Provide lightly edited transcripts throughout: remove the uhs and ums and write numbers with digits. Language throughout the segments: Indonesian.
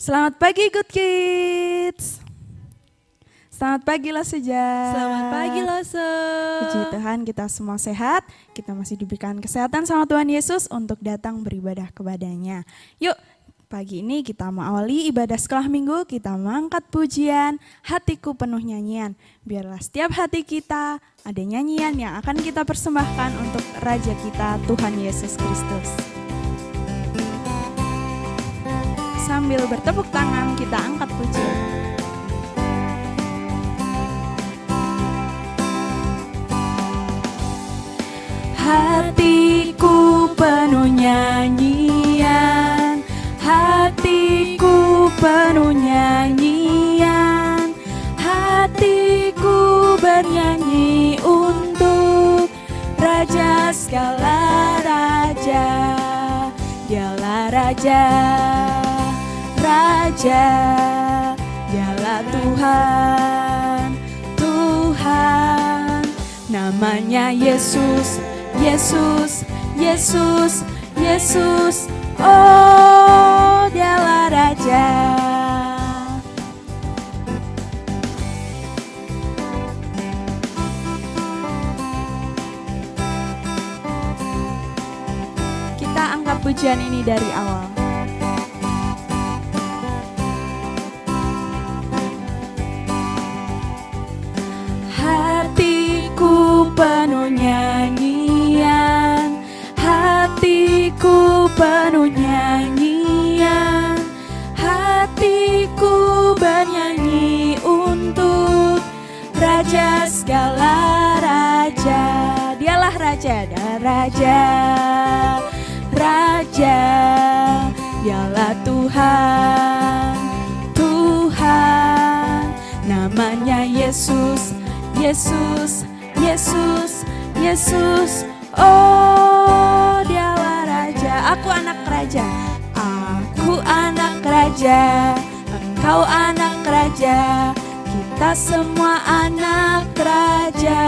Selamat pagi Good Kids. Selamat pagi Loseja. Selamat pagi Lose. Puji Tuhan kita semua sehat. Kita masih diberikan kesehatan sama Tuhan Yesus untuk datang beribadah kepadanya. Yuk, pagi ini kita mau awali ibadah sekolah minggu. Kita mengangkat pujian, hatiku penuh nyanyian. Biarlah setiap hati kita ada nyanyian yang akan kita persembahkan untuk Raja kita Tuhan Yesus Kristus. Sambil bertepuk tangan kita angkat pujian. Hatiku penuh nyanyian, hatiku penuh nyanyian, hatiku bernyanyi untuk Raja segala raja. Dialah Raja, Raja, Dialah Tuhan, Tuhan. Namanya Yesus, Yesus, Yesus, Yesus, oh Dialah Raja. Kita anggap pujian ini dari awal. Hatiku penuh nyanyian, hatiku penuh nyanyian, hatiku bernyanyi untuk Raja segala raja. Dialah Raja dan Raja, Raja, Dialah Tuhan, Tuhan. Namanya Yesus, Yesus, Yesus, Yesus, oh Dialah Raja. Aku anak raja, aku anak raja, engkau anak raja, kita semua anak raja.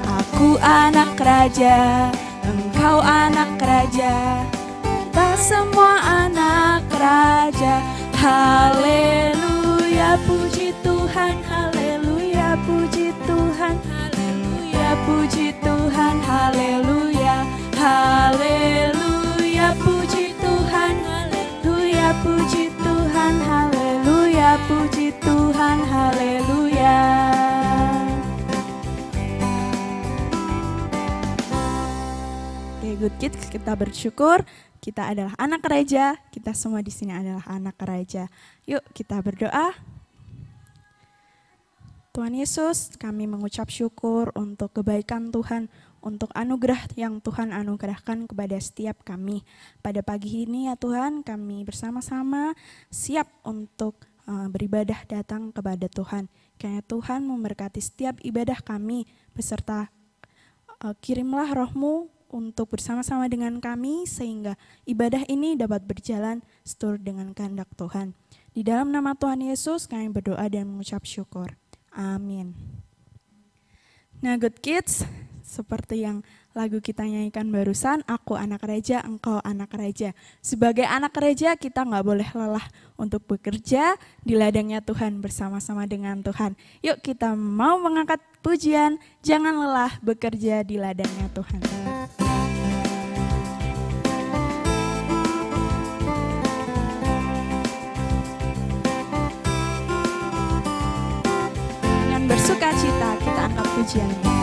Aku anak raja, engkau anak raja, kita semua anak raja. Haleluya, puji Tuhan, haleluya, puji Tuhan, haleluya, puji Tuhan, haleluya, haleluya, puji Tuhan, haleluya, puji Tuhan, haleluya, puji Tuhan, haleluya. Oke, Good Kids, kita bersyukur kita adalah anak raja, kita semua di sini adalah anak raja. Yuk kita berdoa. Tuhan Yesus, kami mengucap syukur untuk kebaikan Tuhan, untuk anugerah yang Tuhan anugerahkan kepada setiap kami. Pada pagi ini ya Tuhan, kami bersama-sama siap untuk beribadah datang kepada Tuhan. Kiranya Tuhan memberkati setiap ibadah kami, beserta kirimlah roh-Mu untuk bersama-sama dengan kami, sehingga ibadah ini dapat berjalan seturut dengan kehendak Tuhan. Di dalam nama Tuhan Yesus, kami berdoa dan mengucap syukur. Amin. Nah Good Kids, seperti yang lagu kita nyanyikan barusan, aku anak raja, engkau anak raja. Sebagai anak raja kita gak boleh lelah untuk bekerja di ladangnya Tuhan bersama-sama dengan Tuhan. Yuk kita mau mengangkat pujian, jangan lelah bekerja di ladangnya Tuhan. Bersuka cita kita angkat pujiannya.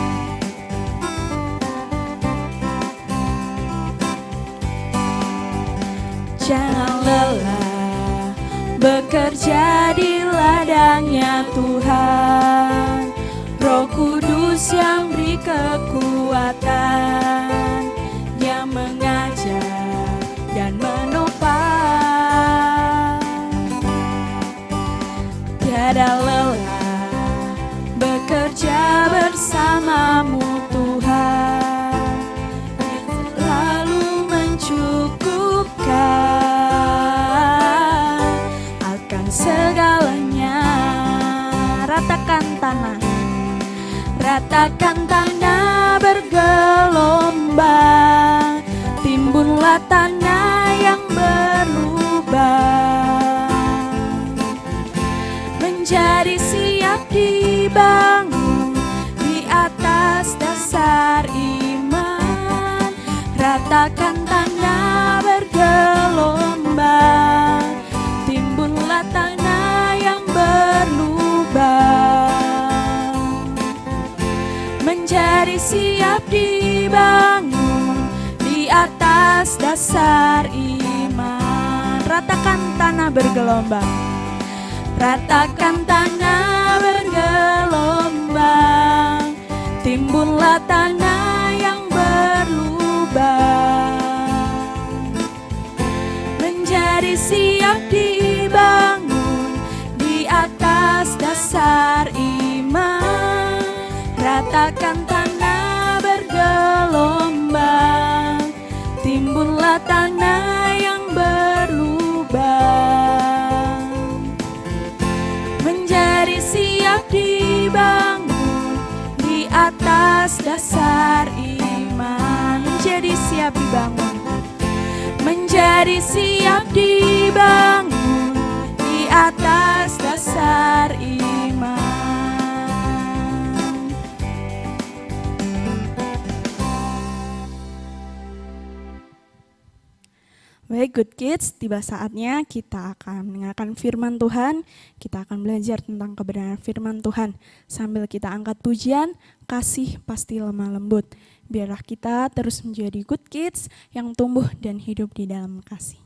Jangan lelah bekerja di ladangnya Tuhan. Roh Kudus yang beri kekuatan, yang mengajar dan menopang. Tiada lelah bekerja bersamamu Tuhan, yang selalu mencukupkan akan segalanya. Ratakan tanah bergelombang, timbunlah tanah yang berlubang. ratakan tanah bergelombang. Ratakan tanah bergelombang, timbunlah tanah yang berlubang, menjadi siap dibangun di atas dasar iman. Ratakan tanah bergelombang, timbunlah tanah yang berlubang, menjadi siap dibangun di atas dasar iman. Menjadi siap dibangun, menjadi siap dibangun di atas dasar iman. Baik, good kids, tiba saatnya kita akan mendengarkan firman Tuhan. Kita akan belajar tentang kebenaran firman Tuhan sambil kita angkat pujian, kasih pasti lemah lembut. Biarlah kita terus menjadi good kids yang tumbuh dan hidup di dalam kasih.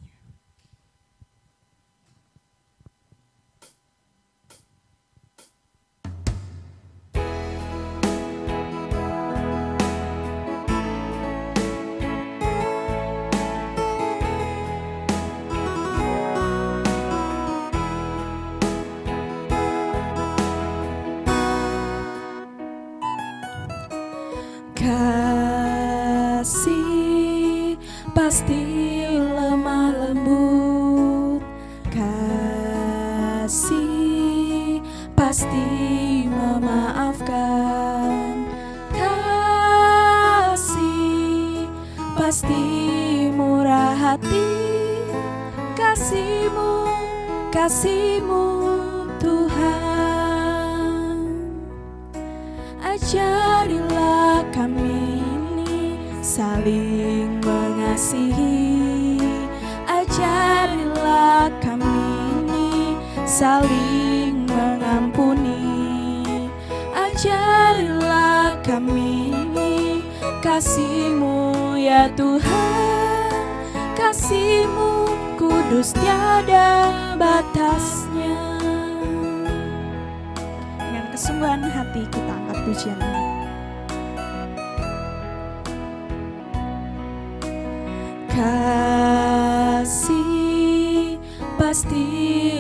Kasih pasti lemah lembut, kasih pasti memaafkan, kasih pasti murah hati. Kasih-Mu, kasih-Mu Tuhan, ajarilah kami ini saling mengasihi. Ajarilah kami ini saling mengampuni. Ajarilah kami ini kasih-Mu ya Tuhan. Kasih-Mu kudus tiada batasnya. Dengan kesungguhan hati kita angkat pujian ini. Kasih pasti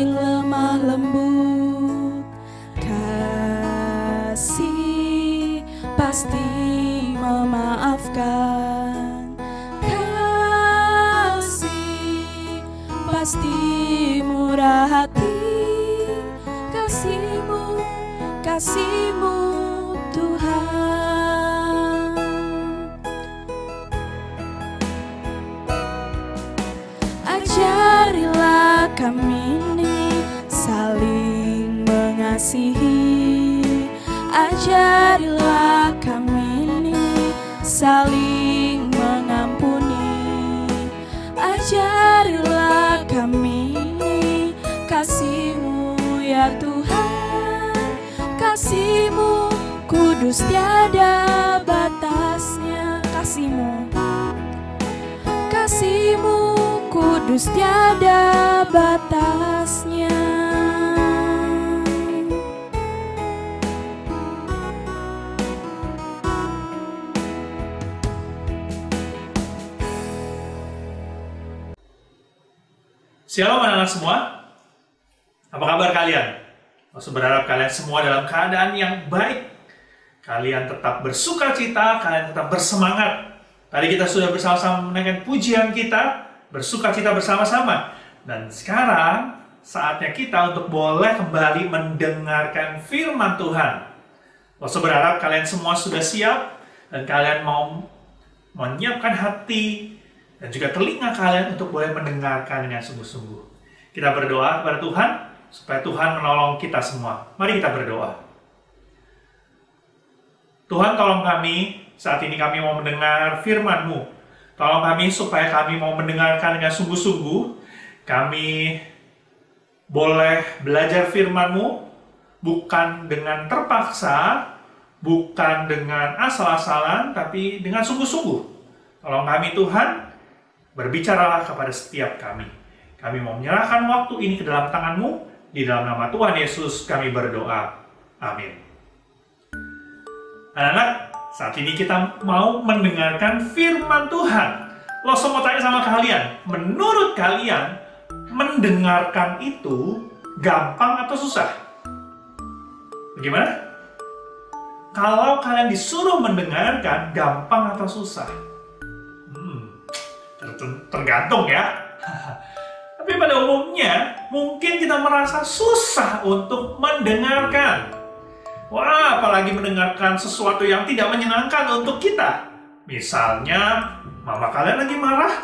lemah lembut, kasih pasti memaafkan, kasih pasti murah hati. Kasih-Mu, kasih-Mu Tuhan. Ajarilah kami ini saling mengasihi. Ajarilah kami ini saling mengampuni. Ajarilah kami ini kasih-Mu ya Tuhan. Kasih-Mu kudus tiada batasnya. Kasih-Mu, kasih-Mu kudus tiada batasnya. Shalom anak-anak semua. Apa kabar kalian? Saya berharap kalian semua dalam keadaan yang baik. Kalian tetap bersukacita, kalian tetap bersemangat. Tadi kita sudah bersama-sama menaikkan pujian kita, bersukacita bersama-sama. Dan sekarang saatnya kita untuk boleh kembali mendengarkan firman Tuhan. Saya berharap kalian semua sudah siap dan kalian mau menyiapkan hati dan juga telinga kalian untuk boleh mendengarkan dengan sungguh-sungguh. Kita berdoa kepada Tuhan supaya Tuhan menolong kita semua. Mari kita berdoa. Tuhan, tolong kami, saat ini kami mau mendengar firman-Mu. Tolong kami supaya kami mau mendengarkan dengan sungguh-sungguh. Kami boleh belajar firman-Mu bukan dengan terpaksa, bukan dengan asal-asalan, tapi dengan sungguh-sungguh. Tolong kami Tuhan, berbicaralah kepada setiap kami. Kami mau menyerahkan waktu ini ke dalam tangan-Mu. Di dalam nama Tuhan Yesus kami berdoa. Amin. Anak-anak, saat ini kita mau mendengarkan firman Tuhan. Loso mau tanya sama kalian, menurut kalian mendengarkan itu gampang atau susah? Bagaimana? Kalau kalian disuruh mendengarkan, gampang atau susah? Tergantung ya. Tapi pada umumnya, mungkin kita merasa susah untuk mendengarkan. Wah, apalagi mendengarkan sesuatu yang tidak menyenangkan untuk kita. Misalnya, mama kalian lagi marah,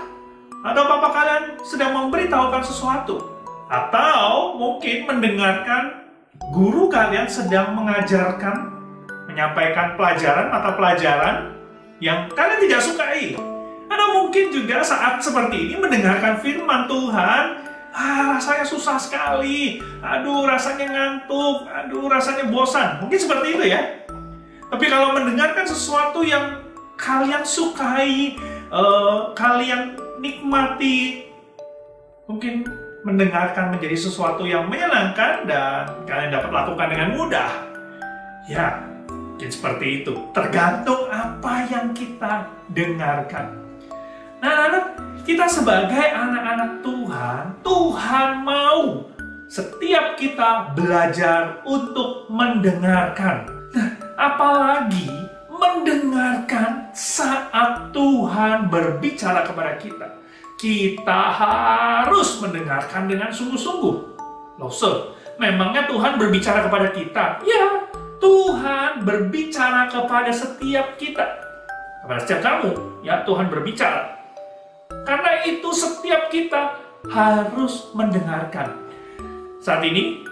atau papa kalian sedang memberitahukan sesuatu. Atau mungkin mendengarkan guru kalian sedang mengajarkan, menyampaikan pelajaran, mata pelajaran yang kalian tidak sukai. Atau mungkin juga saat seperti ini mendengarkan firman Tuhan, rasanya susah sekali, aduh rasanya ngantuk, aduh rasanya bosan. Mungkin seperti itu ya. Tapi kalau mendengarkan sesuatu yang kalian sukai, kalian nikmati, mungkin mendengarkan menjadi sesuatu yang menyenangkan dan kalian dapat lakukan dengan mudah. Ya, mungkin seperti itu. Tergantung apa yang kita dengarkan. Nah, anak-anak, kita sebagai anak-anak Tuhan, Tuhan mau setiap kita belajar untuk mendengarkan. Nah, apalagi mendengarkan saat Tuhan berbicara kepada kita. Kita harus mendengarkan dengan sungguh-sungguh. Loh, memangnya Tuhan berbicara kepada kita? Ya, Tuhan berbicara kepada setiap kita. Kepada setiap kamu, ya Tuhan berbicara. Karena itu setiap kita harus mendengarkan. Saat ini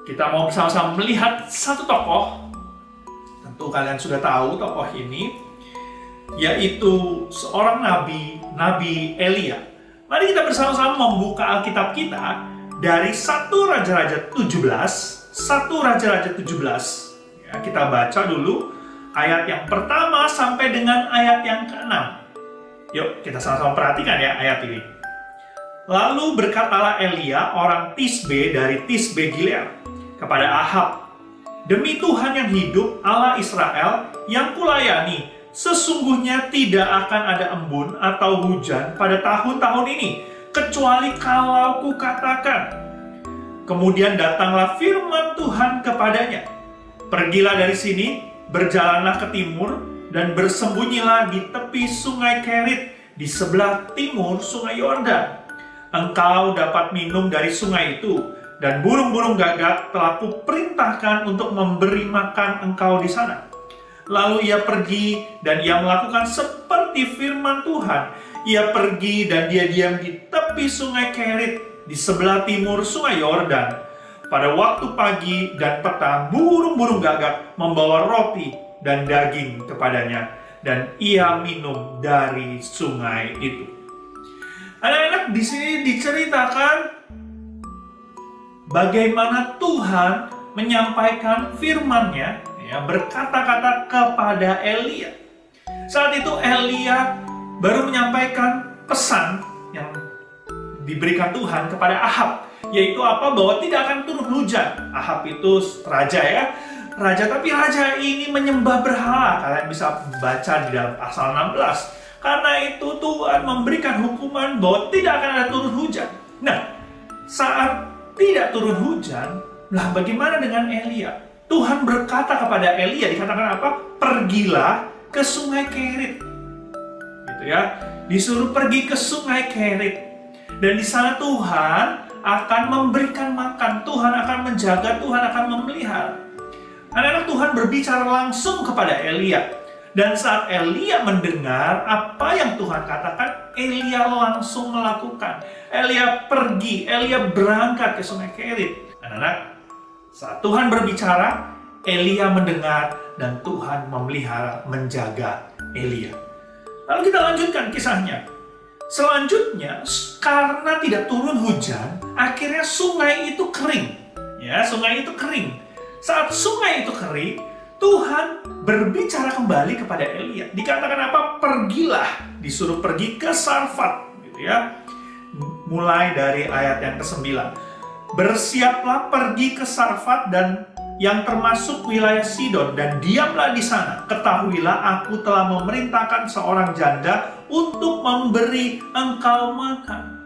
kita mau bersama-sama melihat satu tokoh. Tentu kalian sudah tahu tokoh ini, yaitu seorang Nabi Elia. Mari kita bersama-sama membuka Alkitab kita dari 1 Raja-Raja 17. Ya, kita baca dulu ayat yang pertama sampai dengan ayat yang ke-6. Yuk, kita sama-sama perhatikan ya ayat ini. Lalu berkatalah Elia, orang Tisbe dari Tisbe Gilead, kepada Ahab, demi Tuhan yang hidup, Allah Israel, yang kulayani, sesungguhnya tidak akan ada embun atau hujan pada tahun-tahun ini, kecuali kalau kukatakan. Kemudian datanglah firman Tuhan kepadanya, pergilah dari sini, berjalanlah ke timur, dan bersembunyilah di tepi sungai Kerit, di sebelah timur sungai Yordan. Engkau dapat minum dari sungai itu, dan burung-burung gagak telah kuperintahkan untuk memberi makan engkau di sana. Lalu ia pergi, dan ia melakukan seperti firman Tuhan. Ia pergi, dan dia diam di tepi sungai Kerit, di sebelah timur sungai Yordan. Pada waktu pagi dan petang, burung-burung gagak membawa roti dan daging kepadanya, dan ia minum dari sungai itu. Anak-anak, di sini diceritakan bagaimana Tuhan menyampaikan firman-Nya, ya, berkata-kata kepada Elia. Saat itu Elia baru menyampaikan pesan yang diberikan Tuhan kepada Ahab, yaitu apa? Bahwa tidak akan turun hujan. Ahab itu raja ya, tapi raja ini menyembah berhala. Kalian bisa baca di dalam pasal 16. Karena itu Tuhan memberikan hukuman bahwa tidak akan ada turun hujan. Nah, saat tidak turun hujan, lah bagaimana dengan Elia? Tuhan berkata kepada Elia, dikatakan apa? Pergilah ke sungai Kerit. Gitu ya. Disuruh pergi ke sungai Kerit. Dan di sana Tuhan akan memberikan makan, Tuhan akan menjaga, Tuhan akan memelihara. Anak-anak, Tuhan berbicara langsung kepada Elia. Dan saat Elia mendengar apa yang Tuhan katakan, Elia langsung melakukan. Elia pergi, Elia berangkat ke sungai Kerit. Anak-anak, saat Tuhan berbicara, Elia mendengar dan Tuhan memelihara, menjaga Elia. Lalu kita lanjutkan kisahnya. Selanjutnya, karena tidak turun hujan, akhirnya sungai itu kering. Ya, sungai itu kering. Saat sungai itu kering, Tuhan berbicara kembali kepada Elia. Dikatakan apa? Pergilah, disuruh pergi ke Sarfat, gitu ya. mulai dari ayat yang ke-9. Bersiaplah pergi ke Sarfat dan yang termasuk wilayah Sidon, dan diamlah di sana. Ketahuilah aku telah memerintahkan seorang janda untuk memberi engkau makan.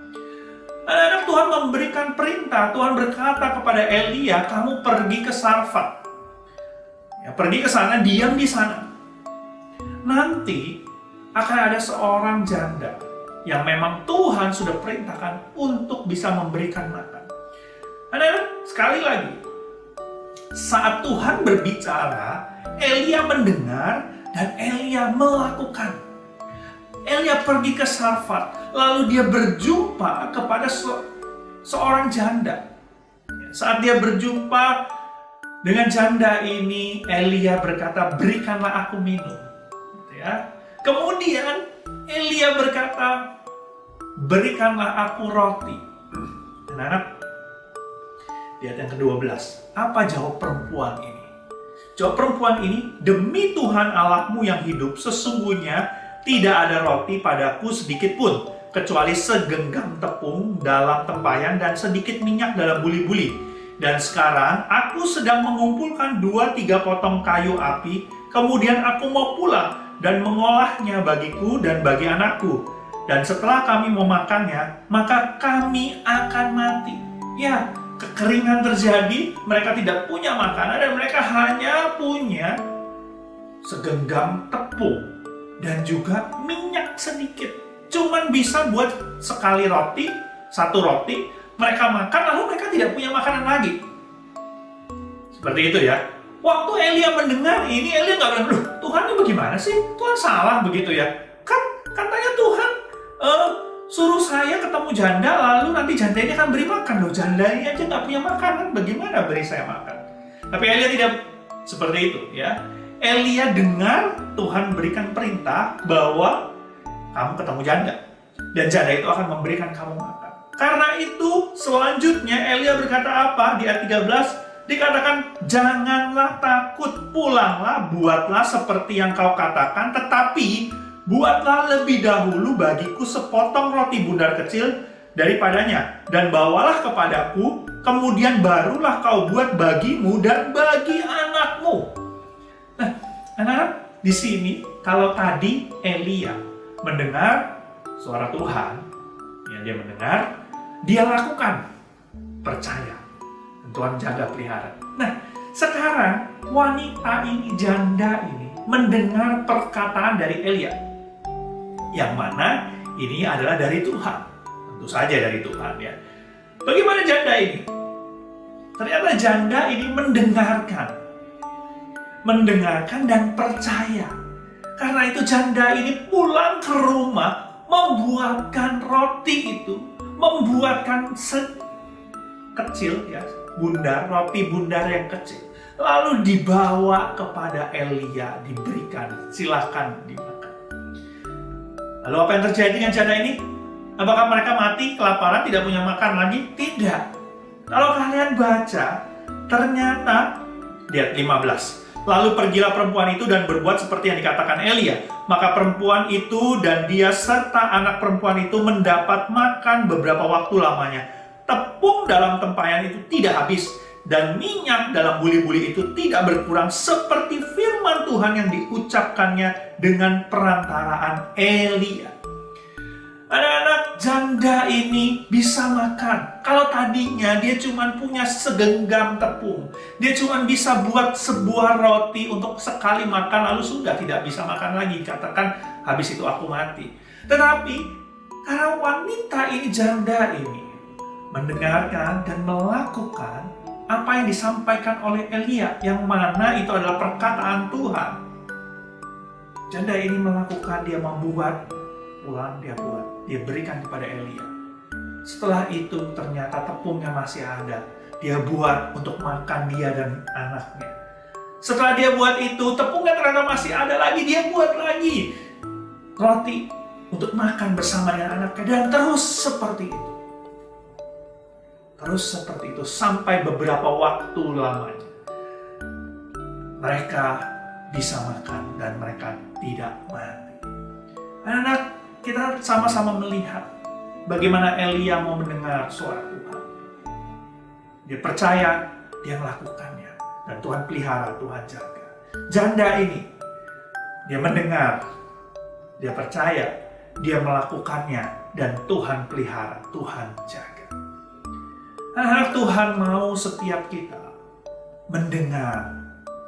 Anak-anak, Tuhan memberikan perintah. Tuhan berkata kepada Elia, kamu pergi ke Sarfat. Ya, pergi ke sana, diam di sana. Nanti akan ada seorang janda yang memang Tuhan sudah perintahkan untuk bisa memberikan makan. Anak-anak, sekali lagi, saat Tuhan berbicara, Elia mendengar dan Elia melakukan. Elia pergi ke Sarfat, lalu dia berjumpa kepada seorang janda. Saat dia berjumpa dengan janda ini, Elia berkata, berikanlah aku minum. Ya. Kemudian Elia berkata, berikanlah aku roti. Anak-anak, di ayat yang ke-12, apa jawab perempuan ini? Jawab perempuan ini, demi Tuhan Allahmu yang hidup, sesungguhnya tidak ada roti padaku sedikit pun, kecuali segenggam tepung dalam tempayan dan sedikit minyak dalam buli-buli. Dan sekarang aku sedang mengumpulkan 2-3 potong kayu api, kemudian aku mau pulang dan mengolahnya bagiku dan bagi anakku. Dan setelah kami memakannya, maka kami akan mati. Ya, kekeringan terjadi, mereka tidak punya makanan dan mereka hanya punya segenggam tepung dan juga minyak sedikit. Cuman bisa buat sekali roti, satu roti, mereka makan lalu mereka tidak punya makanan lagi. Seperti itu ya. Waktu Elia mendengar ini, Elia nggak bilang, Tuhan ini bagaimana sih? Tuhan salah begitu ya? Kan katanya Tuhan suruh saya ketemu janda, lalu nanti janda ini akan beri makan. Loh, janda ini aja nggak punya makanan, bagaimana beri saya makan? Tapi Elia tidak seperti itu ya. Elia dengar Tuhan berikan perintah bahwa kamu ketemu janda, dan janda itu akan memberikan kamu makan. Karena itu selanjutnya Elia berkata apa? Di ayat 13 dikatakan, janganlah takut, pulanglah, buatlah seperti yang kau katakan, tetapi buatlah lebih dahulu bagiku sepotong roti bundar kecil daripadanya, dan bawalah kepadaku, kemudian barulah kau buat bagimu dan bagi anakmu. Nah, anak-anak, di sini kalau tadi Elia mendengar suara Tuhan, ya dia mendengar, dia lakukan, percaya, dan Tuhan jaga pelihara. Nah, sekarang wanita ini, janda ini, mendengar perkataan dari Elia, yang mana ini adalah dari Tuhan. Tentu saja dari Tuhan ya. Bagaimana janda ini? Ternyata janda ini mendengarkan dan percaya. Karena itu janda ini pulang ke rumah, membuatkan roti itu, membuatkan kecil ya, roti bundar yang kecil. Lalu dibawa kepada Elia, diberikan, silakan dimakan. Lalu apa yang terjadi dengan janda ini? Apakah mereka mati kelaparan, tidak punya makan lagi? Tidak. Kalau kalian baca, ternyata di ayat 15. Lalu pergilah perempuan itu dan berbuat seperti yang dikatakan Elia. Maka perempuan itu dan dia serta anak perempuan itu mendapat makan beberapa waktu lamanya. Tepung dalam tempayan itu tidak habis, dan minyak dalam buli-buli itu tidak berkurang, seperti firman Tuhan yang diucapkannya dengan perantaraan Elia. Anak-anak, janda ini bisa makan. Kalau tadinya dia cuma punya segenggam tepung, dia cuma bisa buat sebuah roti untuk sekali makan, lalu sudah tidak bisa makan lagi, katakan habis itu aku mati. Tetapi karena wanita ini, janda ini mendengarkan dan melakukan apa yang disampaikan oleh Elia, yang mana itu adalah perkataan Tuhan. Janda ini melakukan, dia membuat, pulang dia buat, dia berikan kepada Elia. Setelah itu ternyata tepungnya masih ada, dia buat untuk makan dia dan anaknya. Setelah dia buat itu, tepungnya ternyata masih ada lagi, dia buat lagi roti untuk makan bersama dengan anaknya, dan terus seperti itu. Terus seperti itu sampai beberapa waktu lamanya. Mereka bisa makan dan mereka tidak mati. Anak-anak, kita sama-sama melihat bagaimana Elia mau mendengar suara Tuhan. Dia percaya, dia melakukannya. Dan Tuhan pelihara, Tuhan jaga. Janda ini, dia mendengar, dia percaya, dia melakukannya, dan Tuhan pelihara, Tuhan jaga. Anak Tuhan mau setiap kita mendengar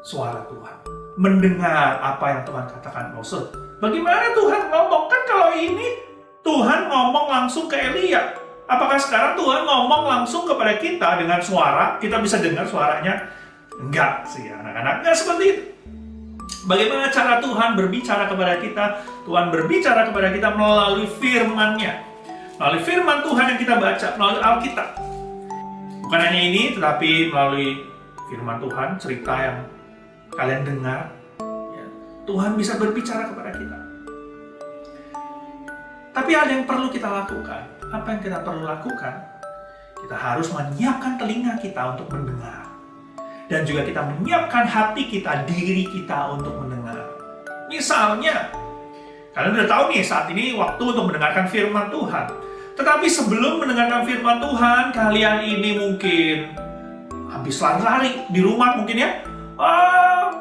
suara Tuhan, mendengar apa yang Tuhan katakan. Maksud, bagaimana Tuhan ngomong? Kan kalau ini Tuhan ngomong langsung ke Elia. Apakah sekarang Tuhan ngomong langsung kepada kita dengan suara? Kita bisa dengar suaranya? Enggak sih anak-anak, enggak seperti itu. Bagaimana cara Tuhan berbicara kepada kita? Tuhan berbicara kepada kita melalui firman-Nya. Melalui firman Tuhan yang kita baca, melalui Alkitab. Bukan hanya ini, tetapi melalui firman Tuhan, cerita yang kalian dengar, ya, Tuhan bisa berbicara kepada kita. Tapi ada yang perlu kita lakukan. Apa yang kita perlu lakukan? Kita harus menyiapkan telinga kita untuk mendengar. Dan juga kita menyiapkan hati kita, diri kita untuk mendengar. Misalnya, kalian udah tahu nih saat ini waktu untuk mendengarkan firman Tuhan. Tetapi sebelum mendengarkan firman Tuhan, kalian ini mungkin habis lari-lari di rumah mungkin ya.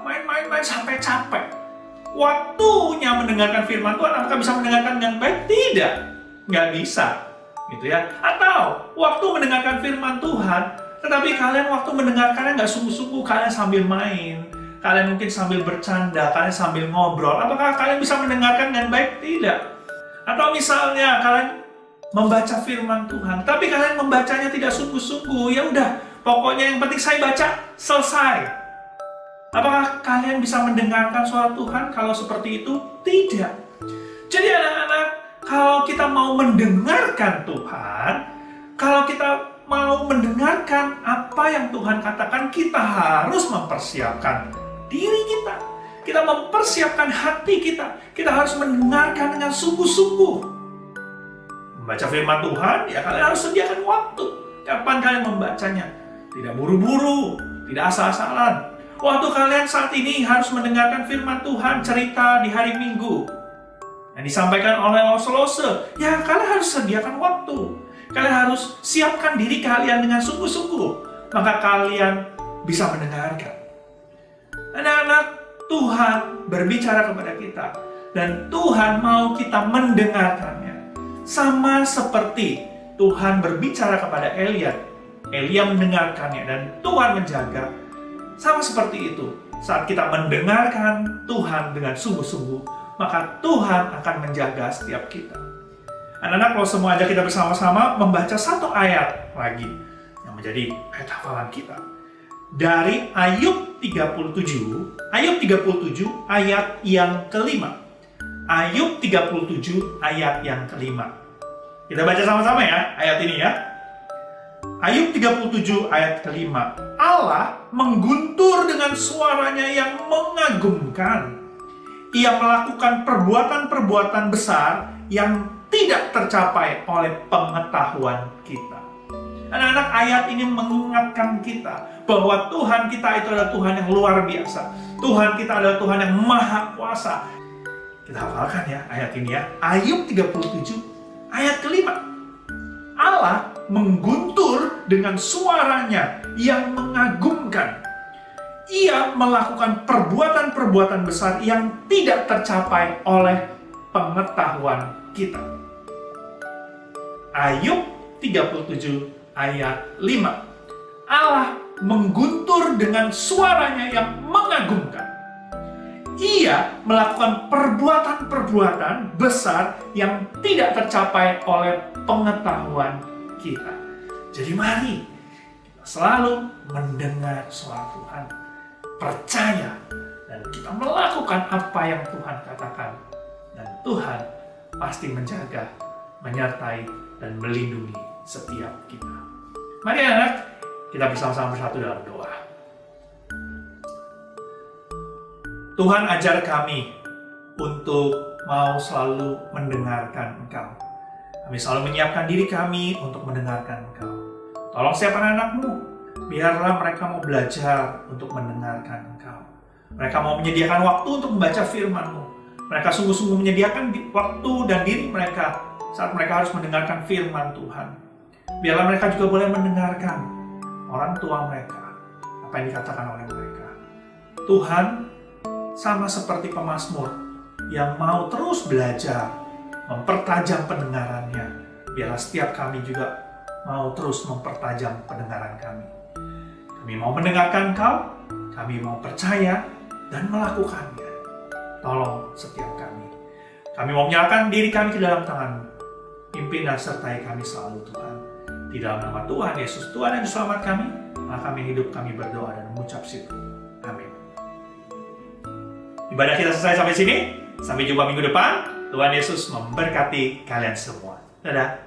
Main-main sampai capek. Waktunya mendengarkan firman Tuhan, apakah bisa mendengarkan dengan baik? Tidak, nggak bisa, gitu ya. Atau waktu mendengarkan firman Tuhan, tetapi kalian waktu mendengarkannya nggak sungguh-sungguh, kalian sambil main, kalian mungkin sambil bercanda, kalian sambil ngobrol. Apakah kalian bisa mendengarkan dengan baik? Tidak. Atau misalnya kalian membaca firman Tuhan, tapi kalian membacanya tidak sungguh-sungguh. Ya udah, pokoknya yang penting saya baca, selesai. Apakah kalian bisa mendengarkan suara Tuhan kalau seperti itu? Tidak. Jadi anak-anak, kalau kita mau mendengarkan Tuhan, kalau kita mau mendengarkan apa yang Tuhan katakan, kita harus mempersiapkan diri kita. Kita mempersiapkan hati kita. Kita harus mendengarkan dengan sungguh-sungguh. Membaca firman Tuhan, ya kalian harus sediakan waktu. Kapan kalian membacanya? Tidak buru-buru, tidak asal-asalan. Waktu kalian saat ini harus mendengarkan firman Tuhan, cerita di hari Minggu yang disampaikan oleh Lose-Lose, ya kalian harus sediakan waktu. Kalian harus siapkan diri kalian dengan sungguh-sungguh, maka kalian bisa mendengarkan. Anak-anak, Tuhan berbicara kepada kita, dan Tuhan mau kita mendengarkannya. Sama seperti Tuhan berbicara kepada Elia. Elia mendengarkannya, dan Tuhan menjaga. Sama seperti itu, saat kita mendengarkan Tuhan dengan sungguh-sungguh, maka Tuhan akan menjaga setiap kita. Anak-anak, kalau semua ajak kita bersama-sama membaca satu ayat lagi yang menjadi ayat hafalan kita. Dari Ayub 37 ayat yang kelima. Ayub 37 ayat yang kelima. Kita baca sama-sama ya, ayat ini ya. Ayub 37 ayat kelima. Allah mengguntur dengan suaranya yang mengagumkan. Ia melakukan perbuatan-perbuatan besar yang tidak tercapai oleh pengetahuan kita. Anak-anak, ayat ini mengingatkan kita bahwa Tuhan kita itu adalah Tuhan yang luar biasa. Tuhan kita adalah Tuhan yang maha kuasa. Kita hafalkan ya ayat ini ya. Ayub 37 ayat kelima. Allah mengguntur dengan suaranya yang mengagumkan. Ia melakukan perbuatan-perbuatan besar yang tidak tercapai oleh pengetahuan kita. Ayub 37 ayat 5. Allah mengguntur dengan suaranya yang mengagumkan. Ia melakukan perbuatan-perbuatan besar yang tidak tercapai oleh pengetahuan kita. Jadi mari kita selalu mendengar suara Tuhan, percaya, dan kita melakukan apa yang Tuhan katakan. Dan Tuhan pasti menjaga, menyertai, dan melindungi setiap kita. Mari anak, kita bersama-sama bersatu dalam doa. Tuhan, ajar kami untuk mau selalu mendengarkan Engkau. Kami selalu menyiapkan diri kami untuk mendengarkan Engkau. Tolong siapkan anak-Mu, biarlah mereka mau belajar untuk mendengarkan Engkau. Mereka mau menyediakan waktu untuk membaca firman-Mu. Mereka sungguh-sungguh menyediakan waktu dan diri mereka saat mereka harus mendengarkan firman Tuhan. Biarlah mereka juga boleh mendengarkan orang tua mereka, apa yang dikatakan oleh mereka. Tuhan, sama seperti pemazmur yang mau terus belajar, mempertajam pendengarannya, biarlah setiap kami juga mau terus mempertajam pendengaran kami. Kami mau mendengarkan Kau, kami mau percaya dan melakukannya. Tolong setiap kami. Kami mau menyerahkan diri kami ke dalam tangan-Mu. Pimpin dan sertai kami selalu Tuhan. Di dalam nama Tuhan Yesus, Tuhan yang selamat kami, maka kami hidup, kami berdoa dan mengucap syukur. Amin. Ibadah kita selesai sampai sini. Sampai jumpa minggu depan. Tuhan Yesus memberkati kalian semua. Dadah.